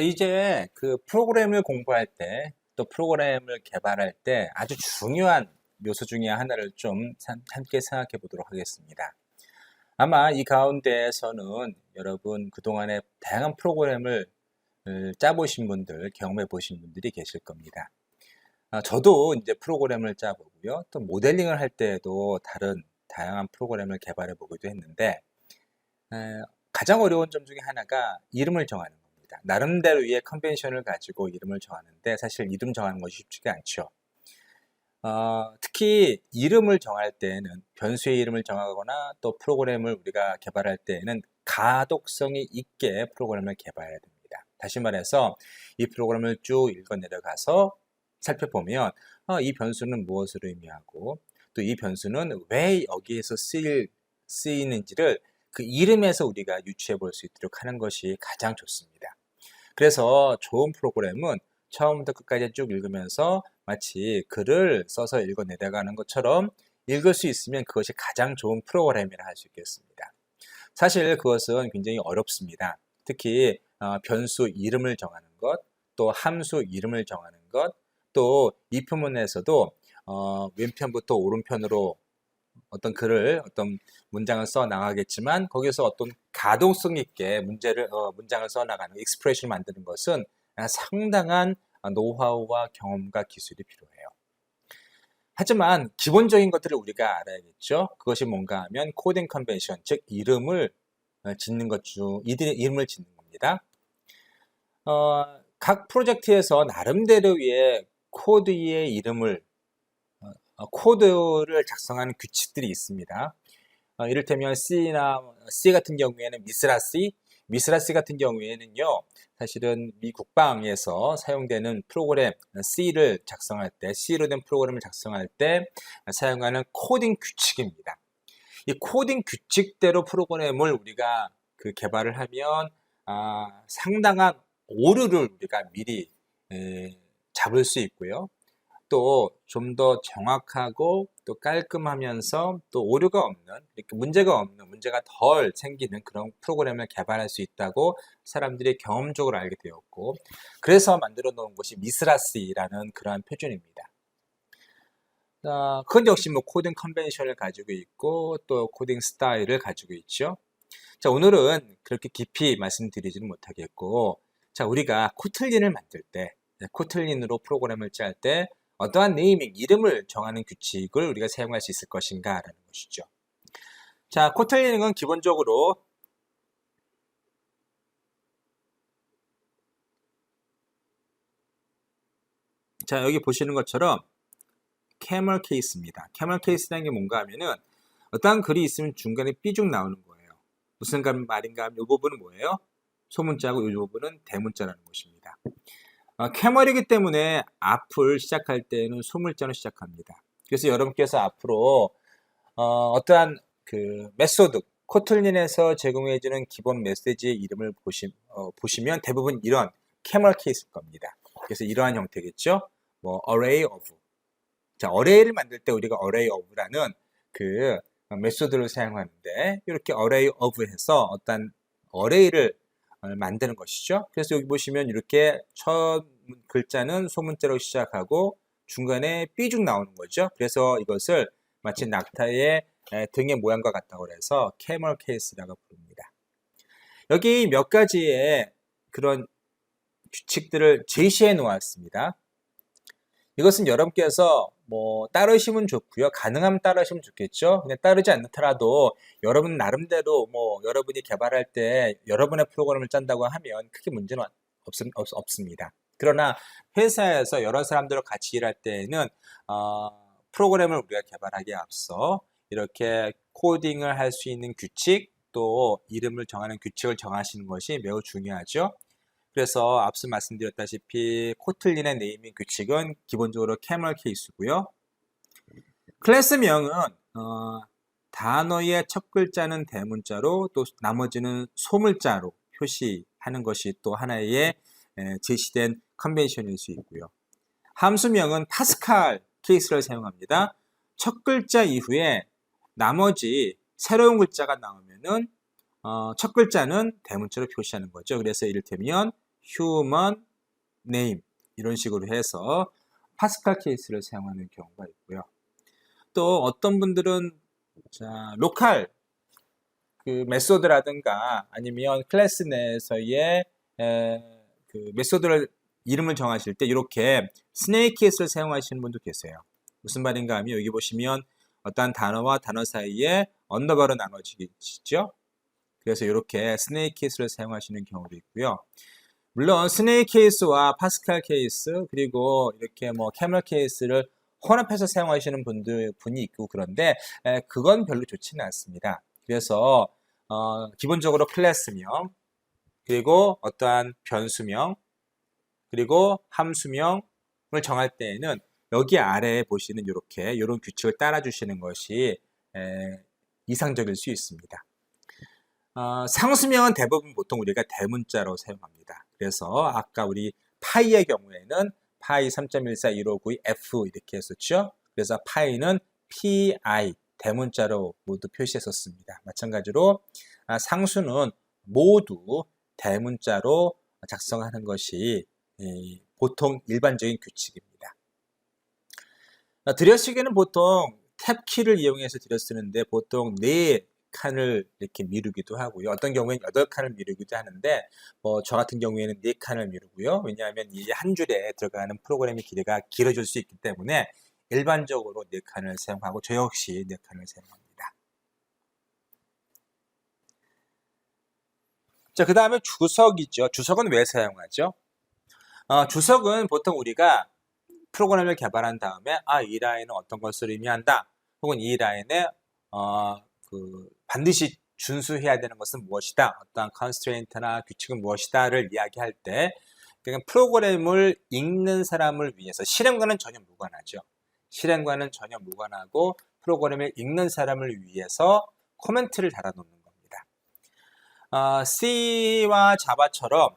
이제 그 프로그램을 공부할 때, 또 프로그램을 개발할 때 아주 중요한 요소 중에 하나를 좀 함께 생각해 보도록 하겠습니다. 아마 이 가운데에서는 여러분 그동안에 다양한 프로그램을 짜보신 분들, 경험해 보신 분들이 계실 겁니다. 저도 이제 프로그램을 짜보고요. 또 모델링을 할 때에도 다양한 프로그램을 개발해 보기도 했는데, 가장 어려운 점 중에 하나가 이름을 정하는 겁니다. 나름대로의 컨벤션을 가지고 이름을 정하는데 사실 이름 정하는 것이 쉽지가 않죠. 특히 이름을 정할 때에는 변수의 이름을 정하거나 또 프로그램을 우리가 개발할 때에는 가독성이 있게 프로그램을 개발해야 됩니다. 다시 말해서 이 프로그램을 쭉 읽어 내려가서 살펴보면 이 변수는 무엇을 의미하고 또 이 변수는 왜 여기에서 쓰이는지를 그 이름에서 우리가 유추해 볼 수 있도록 하는 것이 가장 좋습니다. 그래서 좋은 프로그램은 처음부터 끝까지 쭉 읽으면서 마치 글을 써서 읽어 내려가는 것처럼 읽을 수 있으면 그것이 가장 좋은 프로그램이라 할 수 있겠습니다. 사실 그것은 굉장히 어렵습니다. 특히 변수 이름을 정하는 것, 또 함수 이름을 정하는 것, 또 이 표문에서도 왼편부터 오른편으로 어떤 문장을 써 나가겠지만 거기서 어떤 가동성 있게 문장을 써 나가는 익스프레션을 만드는 것은 상당한 노하우와 경험과 기술이 필요해요. 하지만 기본적인 것들을 우리가 알아야겠죠. 그것이 뭔가 하면 코딩 컨벤션, 즉 이름을 짓는 겁니다. 각 프로젝트에서 나름대로의 코드를 작성하는 규칙들이 있습니다. 이를테면 C 같은 경우에는 미스라 C 같은 경우에는요, 사실은 미 국방에서 사용되는 프로그램 C로 된 프로그램을 작성할 때 사용하는 코딩 규칙입니다. 이 코딩 규칙대로 프로그램을 우리가 개발을 하면 상당한 오류를 우리가 미리 잡을 수 있고요. 또 좀 더 정확하고 또 깔끔하면서 또 오류가 없는, 이렇게 문제가 덜 생기는 그런 프로그램을 개발할 수 있다고 사람들이 경험적으로 알게 되었고, 그래서 만들어 놓은 것이 미스라시라는 그러한 표준입니다. 그건 역시 코딩 컨벤션을 가지고 있고 또 코딩 스타일을 가지고 있죠. 자, 오늘은 그렇게 깊이 말씀드리지는 못하겠고, 자, 우리가 코틀린을 만들 때, 코틀린으로 프로그램을 짤 때 어떠한 이름을 정하는 규칙을 우리가 사용할 수 있을 것인가 라는 것이죠. 자, 코틀린은 기본적으로 자, 여기 보시는 것처럼 캐멀 케이스입니다. 캐멀 케이스라는 게 뭔가 하면은 어떠한 글이 있으면 중간에 삐죽 나오는 거예요. 무슨 말인가 하면 이 부분은 뭐예요? 소문자고 이 부분은 대문자라는 것입니다. 캐멀이기 때문에 앞을 시작할 때는 소문자로 시작합니다. 그래서 여러분께서 앞으로 어떠한 메소드, 코틀린에서 제공해주는 기본 메시지의 이름을 보시면 대부분 이런 캐멀 케이스일 겁니다. 그래서 이러한 형태겠죠. array of. 자, array를 만들 때 우리가 array of라는 메소드를 사용하는데 이렇게 array of 해서 어떤 array를 만드는 것이죠. 그래서 여기 보시면 이렇게 첫 글자는 소문자로 시작하고 중간에 삐죽 나오는 거죠. 그래서 이것을 마치 낙타의 등의 모양과 같다고 해서 캐멀 케이스라고 부릅니다. 여기 몇 가지의 그런 규칙들을 제시해 놓았습니다. 이것은 여러분께서 따르시면 좋고요. 가능하면 따르시면 좋겠죠. 그냥 따르지 않더라도 여러분 나름대로 여러분이 개발할 때 여러분의 프로그램을 짠다고 하면 크게 문제는 없습니다. 그러나 회사에서 여러 사람들과 같이 일할 때에는 프로그램을 우리가 개발하기에 앞서 이렇게 코딩을 할 수 있는 규칙, 또 이름을 정하는 규칙을 정하시는 것이 매우 중요하죠. 그래서 앞서 말씀드렸다시피 코틀린의 네이밍 규칙은 기본적으로 캐멀 케이스고요. 클래스명은 단어의 첫 글자는 대문자로 또 나머지는 소문자로 표시하는 것이 또 하나의 제시된 컨벤션일 수 있고요. 함수명은 파스칼 케이스를 사용합니다. 첫 글자 이후에 나머지 새로운 글자가 나오면은 첫 글자는 대문자로 표시하는 거죠. 그래서 이를테면 human name 이런 식으로 해서 파스칼 케이스를 사용하는 경우가 있고요. 또 어떤 분들은 자, 로컬 그 메소드라든가 아니면 클래스 내에서의 그 메소드를 이름을 정하실 때 이렇게 스네이크 케이스를 사용하시는 분도 계세요. 무슨 말인가 하면 여기 보시면 어떤 단어와 단어 사이에 언더바로 나눠지죠. 그래서 이렇게 스네이크 케이스를 사용하시는 경우도 있고요. 물론 스네이크 케이스와 파스칼 케이스 그리고 이렇게 뭐 캐멀 케이스를 혼합해서 사용하시는 분이 있고 그런데 그건 별로 좋지는 않습니다. 그래서 기본적으로 클래스명 그리고 어떠한 변수명 그리고 함수명을 정할 때에는 여기 아래에 보시는 이런 규칙을 따라 주시는 것이 이상적일 수 있습니다. 상수명은 대부분 보통 우리가 대문자로 사용합니다. 그래서 아까 우리 파이의 경우에는 파이 3.14159F 이렇게 했었죠. 그래서 파이는 PI 대문자로 모두 표시했었습니다. 마찬가지로 상수는 모두 대문자로 작성하는 것이 보통 일반적인 규칙입니다. 들여쓰기는 보통 탭키를 이용해서 들여쓰는데 보통 4칸을 이렇게 미루기도 하고요. 어떤 경우에는 8칸을 미루기도 하는데 저 같은 경우에는 4칸을 미루고요. 왜냐하면 이 한 줄에 들어가는 프로그램의 길이가 길어질 수 있기 때문에 일반적으로 4칸을 사용하고 저 역시 4칸을 사용합니다. 자, 그 다음에 주석이죠. 주석은 왜 사용하죠? 주석은 보통 우리가 프로그램을 개발한 다음에 이 라인은 어떤 것을 의미한다. 혹은 이 라인에 반드시 준수해야 되는 것은 무엇이다. 어떠한 컨스트레인트나 규칙은 무엇이다를 이야기할 때 그러니까 프로그램을 읽는 사람을 위해서 실행과는 전혀 무관하죠. 실행과는 전혀 무관하고 프로그램을 읽는 사람을 위해서 코멘트를 달아놓는 겁니다. C와 자바처럼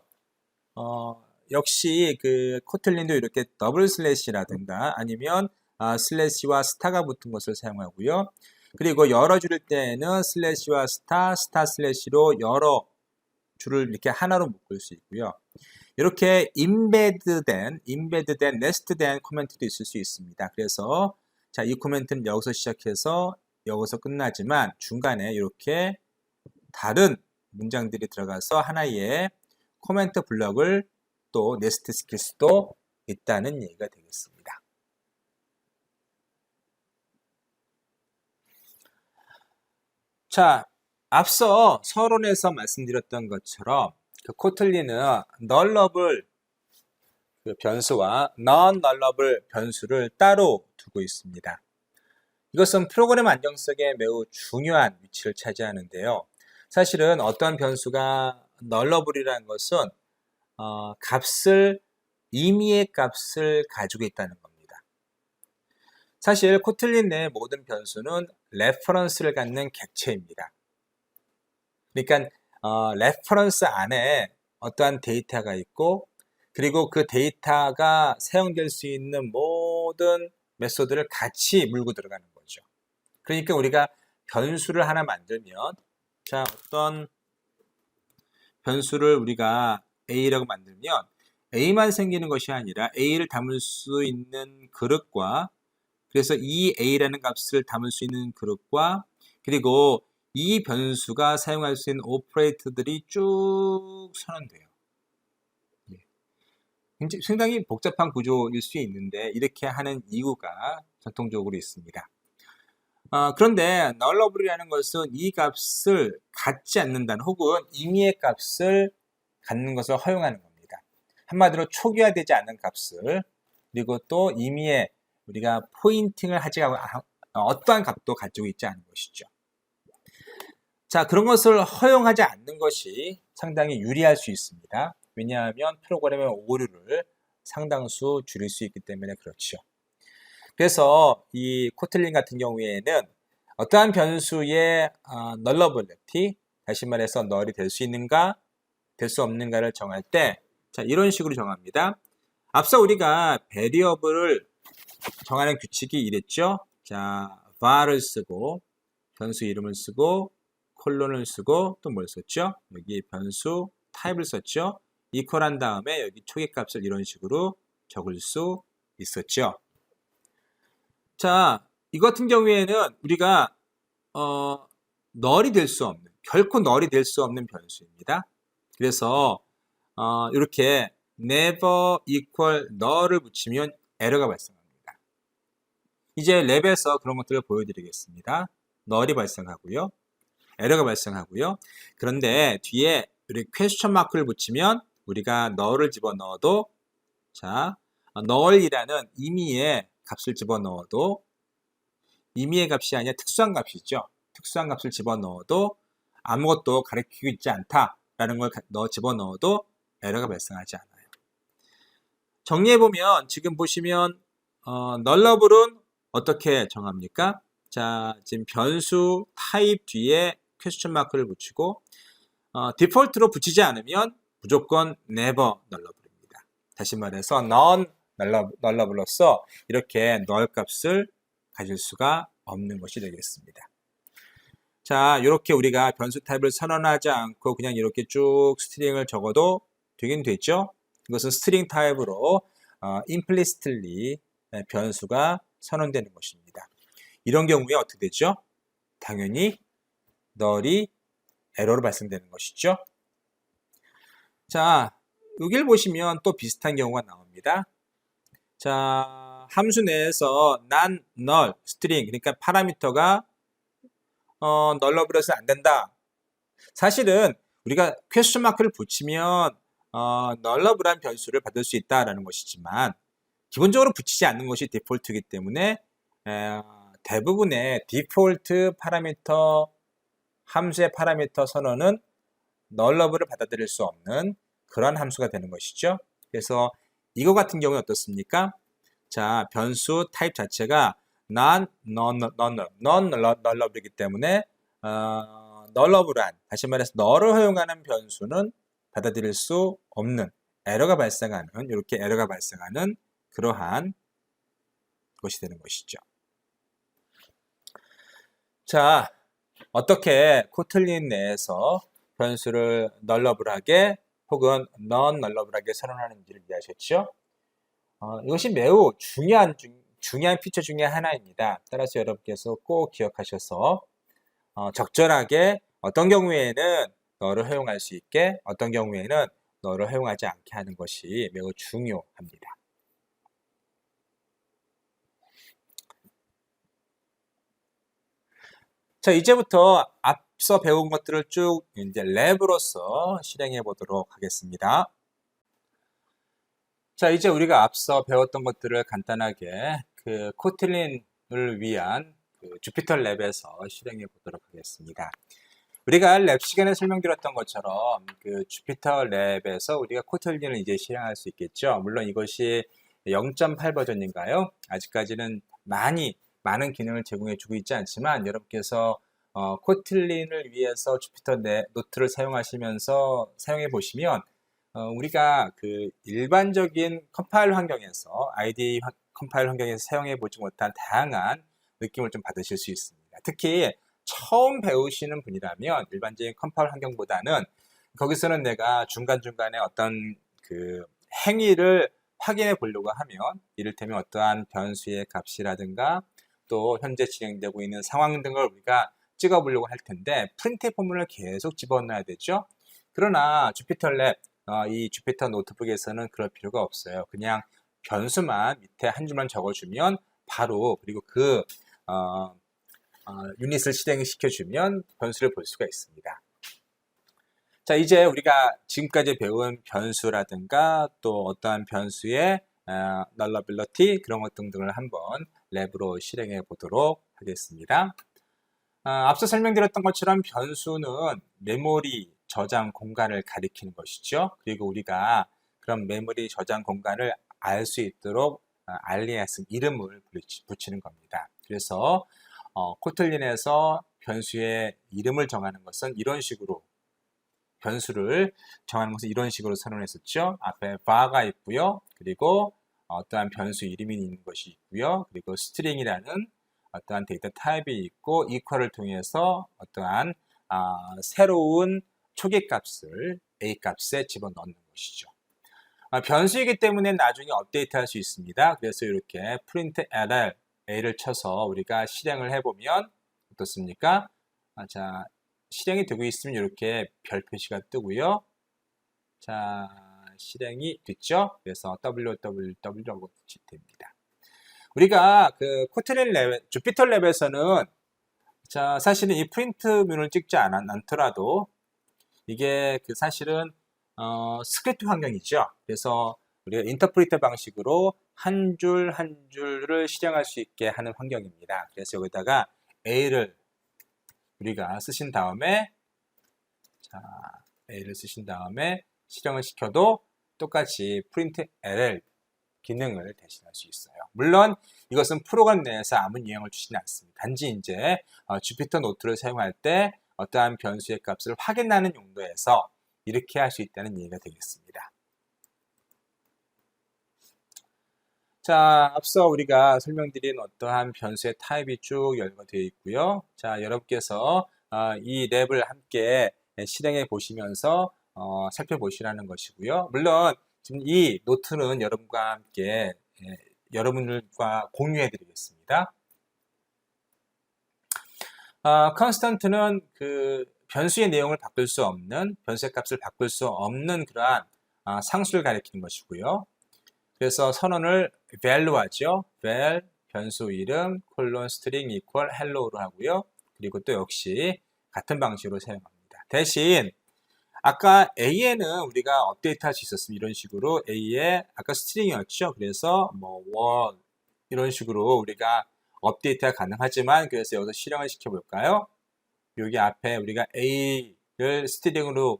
역시 그 코틀린도 이렇게 더블 슬래시라든가 아니면 슬래시와 스타가 붙은 것을 사용하고요. 그리고 열어 줄일 때에는 슬래시와 스타 슬래시로 여러 줄을 이렇게 하나로 묶을 수 있고요. 이렇게 임베드된 네스트된 코멘트도 있을 수 있습니다. 그래서 자, 이 코멘트는 여기서 시작해서 여기서 끝나지만 중간에 이렇게 다른 문장들이 들어가서 하나의 코멘트 블럭을 또 네스트 시킬 수도 있다는 얘기가 되겠습니다. 자, 앞서 서론에서 말씀드렸던 것처럼 그 코틀린은 널러블 그 변수와 non-nullable 변수를 따로 두고 있습니다. 이것은 프로그램 안정성에 매우 중요한 위치를 차지하는데요. 사실은 어떠한 변수가 nullable이라는 것은 임의의 값을 가지고 있다는 겁니다. 사실 코틀린 내 모든 변수는 레퍼런스를 갖는 객체입니다. 그러니까 레퍼런스 안에 어떠한 데이터가 있고 그리고 그 데이터가 사용될 수 있는 모든 메소드를 같이 물고 들어가는 거죠. 그러니까 우리가 변수를 하나 만들면 자, 어떤 변수를 우리가 A라고 만들면 A만 생기는 것이 아니라 A를 담을 수 있는 그릇과 그래서 이 A라는 값을 담을 수 있는 그릇과 그리고 이 변수가 사용할 수 있는 오퍼레이터들이 쭉 선언돼요. 상당히 복잡한 구조일 수 있는데 이렇게 하는 이유가 전통적으로 있습니다. 그런데 nullable이라는 것은 이 값을 갖지 않는다는 혹은 임의의 값을 갖는 것을 허용하는 겁니다. 한마디로 초기화되지 않는 값을 그리고 또 임의의 우리가 포인팅을 하지 않고 어떠한 값도 가지고 있지 않은 것이죠. 자, 그런 것을 허용하지 않는 것이 상당히 유리할 수 있습니다. 왜냐하면 프로그램의 오류를 상당수 줄일 수 있기 때문에 그렇죠. 그래서 이 코틀린 같은 경우에는 어떠한 변수의 nullability, 다시 말해서 null이 될 수 있는가, 될 수 없는가를 정할 때 자, 이런 식으로 정합니다. 앞서 우리가 variable을 정하는 규칙이 이랬죠. 자, var을 쓰고 변수 이름을 쓰고 콜론을 쓰고 또 뭘 썼죠? 여기 변수 타입을 썼죠. 이퀄한 다음에 여기 초기값을 이런 식으로 적을 수 있었죠. 자, 이 같은 경우에는 우리가 널이 될 수 없는, 결코 널이 될 수 없는 변수입니다. 그래서 이렇게 never equal null을 붙이면 에러가 발생합니다. 이제 랩에서 그런 것들을 보여드리겠습니다. null이 발생하고요. 에러가 발생하고요. 그런데 뒤에 우리 퀘스천 마크를 붙이면 우리가 null을 집어넣어도 자, null이라는 임의의 값을 집어넣어도 임의의 값이 아니라 특수한 값이죠. 특수한 값을 집어넣어도 아무것도 가리키고 있지 않다라는 걸 집어넣어도 에러가 발생하지 않아요. 정리해보면 지금 보시면 널러블은 어떻게 정합니까? 자, 지금 변수 타입 뒤에 퀘스천 마크를 붙이고 디폴트로 붙이지 않으면 무조건 never 널러블입니다. 다시 말해서 non 널러블로서 이렇게 null 값을 가질 수가 없는 것이 되겠습니다. 자, 이렇게 우리가 변수 타입을 선언하지 않고 그냥 이렇게 쭉 스트링을 적어도 되긴 되죠. 이것은 스트링 타입으로 implicitly 변수가 선언되는 것입니다. 이런 경우에 어떻게 되죠? 당연히 null이 에러로 발생되는 것이죠. 자, 여기를 보시면 또 비슷한 경우가 나옵니다. 자, 함수 내에서 non, null, string, 그러니까 파라미터가 널러블에서 안 된다. 사실은 우리가 퀘스천 마크를 붙이면 널러블한 변수를 받을 수 있다라는 것이지만 기본적으로 붙이지 않는 것이 디폴트이기 때문에 대부분의 디폴트 파라미터 함수의 파라미터 선언은 널러블을 받아들일 수 없는 그런 함수가 되는 것이죠. 그래서 이거 같은 경우는 어떻습니까? 자, 변수 타입 자체가 non-null이기 때문에 nullable한, 다시 말해서 null을 허용하는 변수는 받아들일 수 없는 에러가 발생하는, 이렇게 에러가 발생하는 그러한 것이 되는 것이죠. 자, 어떻게 코틀린 내에서 변수를 nullable하게 혹은 non-nullable하게 선언하는지를 이해하셨죠? 이것이 매우 중요한 피처 중에 하나입니다. 따라서 여러분께서 꼭 기억하셔서 적절하게 어떤 경우에는 너를 허용할 수 있게, 어떤 경우에는 너를 허용하지 않게 하는 것이 매우 중요합니다. 자, 이제부터 앞서 배운 것들을 쭉 이제 랩으로서 실행해 보도록 하겠습니다. 자, 이제 우리가 앞서 배웠던 것들을 간단하게 그 코틀린을 위한 그 주피터 랩에서 실행해 보도록 하겠습니다. 우리가 랩 시간에 설명드렸던 것처럼 그 주피터 랩에서 우리가 코틀린을 이제 실행할 수 있겠죠. 물론 이것이 0.8 버전인가요? 아직까지는 많은 기능을 제공해 주고 있지 않지만 여러분께서 코틀린을 위해서 주피터 노트를 사용하시면서 사용해 보시면 우리가 그 일반적인 컴파일 환경에서 IDE 컴파일 환경에서 사용해 보지 못한 다양한 느낌을 좀 받으실 수 있습니다. 특히 처음 배우시는 분이라면 일반적인 컴파일 환경보다는 거기서는 내가 중간중간에 어떤 그 행위를 확인해 보려고 하면 이를테면 어떠한 변수의 값이라든가 또 현재 진행되고 있는 상황 등을 우리가 찍어 보려고 할 텐데 프린트 포문을 계속 집어넣어야 되죠. 그러나 주피터 랩 이 주피터 노트북에서는 그럴 필요가 없어요. 그냥 변수만 밑에 한 줄만 적어주면 바로 그리고 그 유닛을 실행시켜주면 변수를 볼 수가 있습니다. 자, 이제 우리가 지금까지 배운 변수라든가 또 어떠한 변수의 nullability 그런 것 등을 한번 랩으로 실행해 보도록 하겠습니다. 앞서 설명드렸던 것처럼 변수는 메모리 저장 공간을 가리키는 것이죠. 그리고 우리가 그런 메모리 저장 공간을 알 수 있도록 알리아스 이름을 붙이는 겁니다. 그래서 코틀린에서 변수의 이름을 정하는 것은 이런 식으로 변수를 정하는 것은 이런 식으로 선언했었죠. 앞에 var가 있고요. 그리고 어떠한 변수 이름이 있는 것이 있고요. 그리고 string이라는 어떠한 데이터 타입이 있고 equal을 통해서 어떠한 새로운 초기 값을 A 값에 집어넣는 것이죠. 변수이기 때문에 나중에 업데이트할 수 있습니다. 그래서 이렇게 printLL A를 쳐서 우리가 실행을 해보면 어떻습니까? 자, 실행이 되고 있으면 이렇게 별 표시가 뜨고요. 자, 실행이 됐죠? 그래서 www라고 됩니다. 우리가 그 코틀린 랩, 주피터 랩에서는 자, 사실은 이 프린트문을 찍지 않더라도 이게 그 사실은 스크립트 환경이죠. 그래서 우리가 인터프리터 방식으로 한 줄 한 줄을 실행할 수 있게 하는 환경입니다. 그래서 여기다가 A를 우리가 쓰신 다음에 자, A를 쓰신 다음에 실행을 시켜도 똑같이 printLL 기능을 대신할 수 있어요. 물론 이것은 프로그램 내에서 아무 영향을 주지는 않습니다. 단지 이제 주피터 노트를 사용할 때 어떠한 변수의 값을 확인하는 용도에서 이렇게 할 수 있다는 얘기가 되겠습니다. 자, 앞서 우리가 설명드린 어떠한 변수의 타입이 쭉 열거되어 있고요. 자, 여러분께서 이 랩을 함께 실행해 보시면서 살펴보시라는 것이고요. 물론 지금 이 노트는 여러분과 함께 여러분들과 공유해 드리겠습니다. 컨스턴트는 그 변수의 내용을 바꿀 수 없는, 변수의 값을 바꿀 수 없는 그러한 상수를 가리키는 것이고요. 그래서 선언을 value 하죠. val 변수 이름 콜론 스트링 equal hello로 하고요. 그리고 또 역시 같은 방식으로 사용합니다. 대신 아까 A에는 우리가 업데이트 할 수 있었습니다. 이런 식으로 A에 아까 스트링이었죠. 그래서 뭐 word 이런 식으로 우리가 업데이트가 가능하지만 그래서 여기서 실행을 시켜볼까요? 여기 앞에 우리가 A를 스트링으로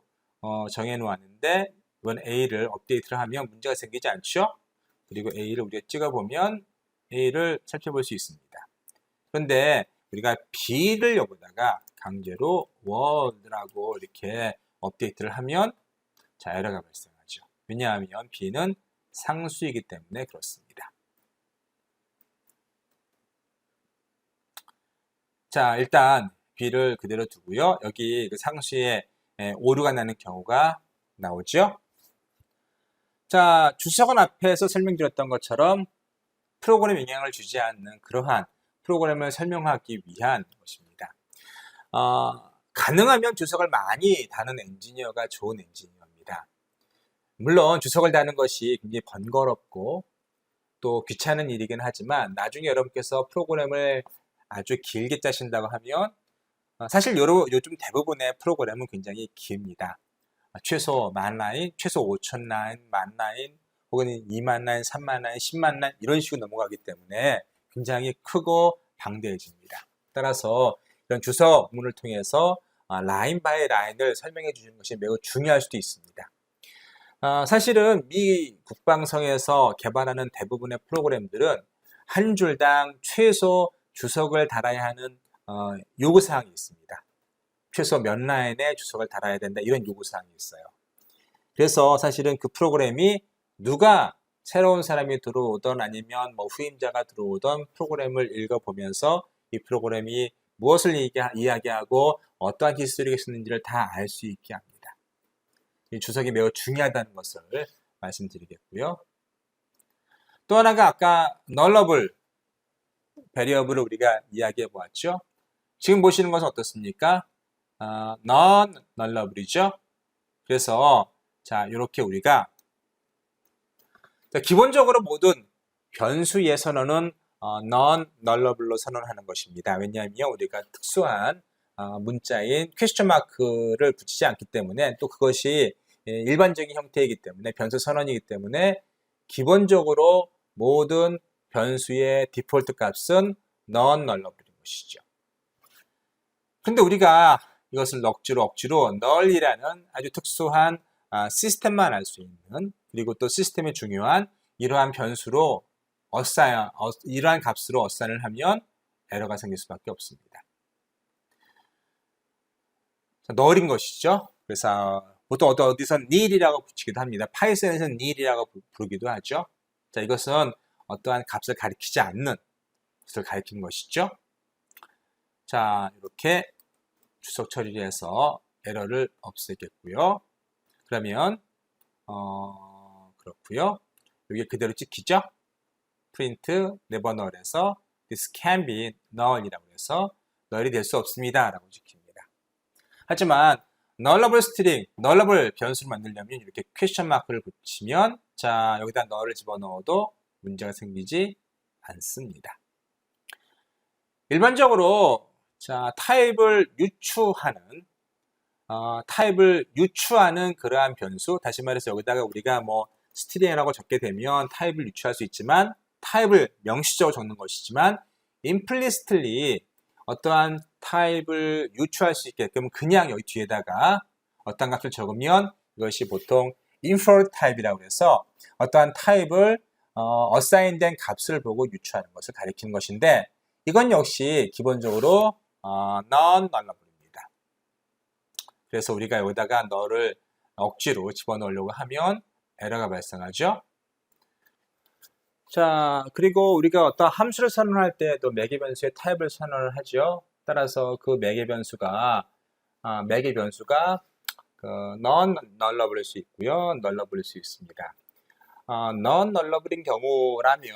정해 놓았는데 이번 A를 업데이트를 하면 문제가 생기지 않죠? 그리고 A를 우리가 찍어보면 A를 살펴볼 수 있습니다. 그런데 우리가 B를 여기다가 강제로 word라고 이렇게 업데이트를 하면 자, 에러가 발생하죠. 왜냐하면 B는 상수이기 때문에 그렇습니다. 자, 일단 B를 그대로 두고요. 여기 그 상수에 오류가 나는 경우가 나오죠. 자, 주석은 앞에서 설명드렸던 것처럼 프로그램 영향을 주지 않는 그러한 프로그램을 설명하기 위한 것입니다. 가능하면 주석을 많이 다는 엔지니어가 좋은 엔지니어입니다. 물론 주석을 다는 것이 굉장히 번거롭고 또 귀찮은 일이긴 하지만 나중에 여러분께서 프로그램을 아주 길게 짜신다고 하면 사실 요즘 대부분의 프로그램은 굉장히 깁니다. 최소 10,000라인, 최소 5,000라인, 10,000라인, 혹은 20,000라인, 30,000라인, 100,000라인 이런 식으로 넘어가기 때문에 굉장히 크고 방대해집니다. 따라서 이런 주석문을 통해서 라인 바이 라인을 설명해 주시는 것이 매우 중요할 수도 있습니다. 사실은 미 국방성에서 개발하는 대부분의 프로그램들은 한 줄당 최소 주석을 달아야 하는 요구사항이 있습니다. 최소 몇 라인에 주석을 달아야 된다 이런 요구사항이 있어요. 그래서 사실은 그 프로그램이 누가 새로운 사람이 들어오던 아니면 뭐 후임자가 들어오던 프로그램을 읽어보면서 이 프로그램이 무엇을 이야기하고 어떠한 히스토리가 있었는지를 다 알 수 있게 합니다. 이 주석이 매우 중요하다는 것을 말씀드리겠고요. 또 하나가 아까 nullable variable을 우리가 이야기해 보았죠. 지금 보시는 것은 어떻습니까? non-nullable이죠. 그래서 자 이렇게 우리가 기본적으로 모든 변수의 선언은 non-nullable로 선언하는 것입니다. 왜냐하면 우리가 특수한 문자인 퀘스천 마크를 붙이지 않기 때문에 또 그것이 일반적인 형태이기 때문에 변수 선언이기 때문에 기본적으로 모든 변수의 디폴트 값은 non-nullable인 것이죠. 근데 우리가 이것을 억지로 null이라는 아주 특수한 시스템만 알 수 있는 그리고 또 시스템이 중요한 이러한 변수로 이러한 값으로 어사인을 하면 에러가 생길 수밖에 없습니다. null인 것이죠. 그래서 보통 어디서 need이라고 붙이기도 합니다. 파이썬에서는 need이라고 부르기도 하죠. 자, 이것은 어떠한 값을 가리키지 않는 것을 가리키는 것이죠. 자, 이렇게 주석 처리를 해서 에러를 없애겠고요. 그러면 그렇고요. 여기 그대로 찍히죠? print never null에서 this can be null이라고 해서 null이 될 수 없습니다 라고 찍힙니다. 하지만 nullable string, nullable 변수를 만들려면 이렇게 퀘스천 마크를 붙이면 자 여기다 null을 집어넣어도 문제가 생기지 않습니다. 일반적으로 자 타입을 유추하는 그러한 변수, 다시 말해서 여기다가 우리가 뭐 string이라고 적게 되면 타입을 유추할 수 있지만 타입을 명시적으로 적는 것이지만 implicitly 어떠한 타입을 유추할 수 있게끔 그냥 여기 뒤에다가 어떤 값을 적으면 이것이 보통 infer 타입이라고 해서 어떠한 타입을 assign 된 값을 보고 유추하는 것을 가리키는 것인데 이건 역시 기본적으로 non-nullable입니다. 그래서 우리가 여기다가 너를 억지로 집어넣으려고 하면 에러가 발생하죠. 자, 그리고 우리가 어떤 함수를 선언할 때도 매개 변수의 타입을 선언을 하죠. 따라서 그 매개 변수가 non-nullable일 수 있고요, nullable일 수 있습니다. non-nullable인 경우라면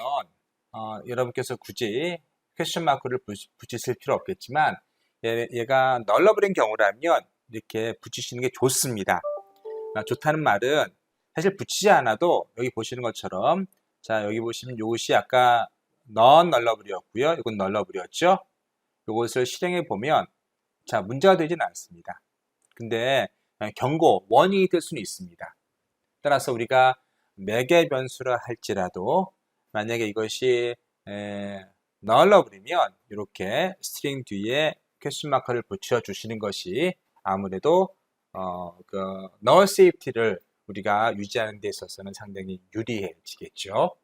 여러분께서 굳이 퀘스천 마크를 붙이실 필요 없겠지만 얘가 nullable인 경우라면 이렇게 붙이시는 게 좋습니다. 좋다는 말은 사실 붙이지 않아도 여기 보시는 것처럼 자 여기 보시면 이것이 아까 non-nullable이었고요. 이건 nullable이었죠. 이것을 실행해 보면 자 문제가 되지는 않습니다. 근데 경고, 원인이 될 수는 있습니다. 따라서 우리가 매개 변수라 할지라도 만약에 이것이 nullable이면 이렇게 스트링 뒤에 퀘스천 마크를 붙여 주시는 것이 아무래도 null safety를 우리가 유지하는 데 있어서는 상당히 유리해지겠죠.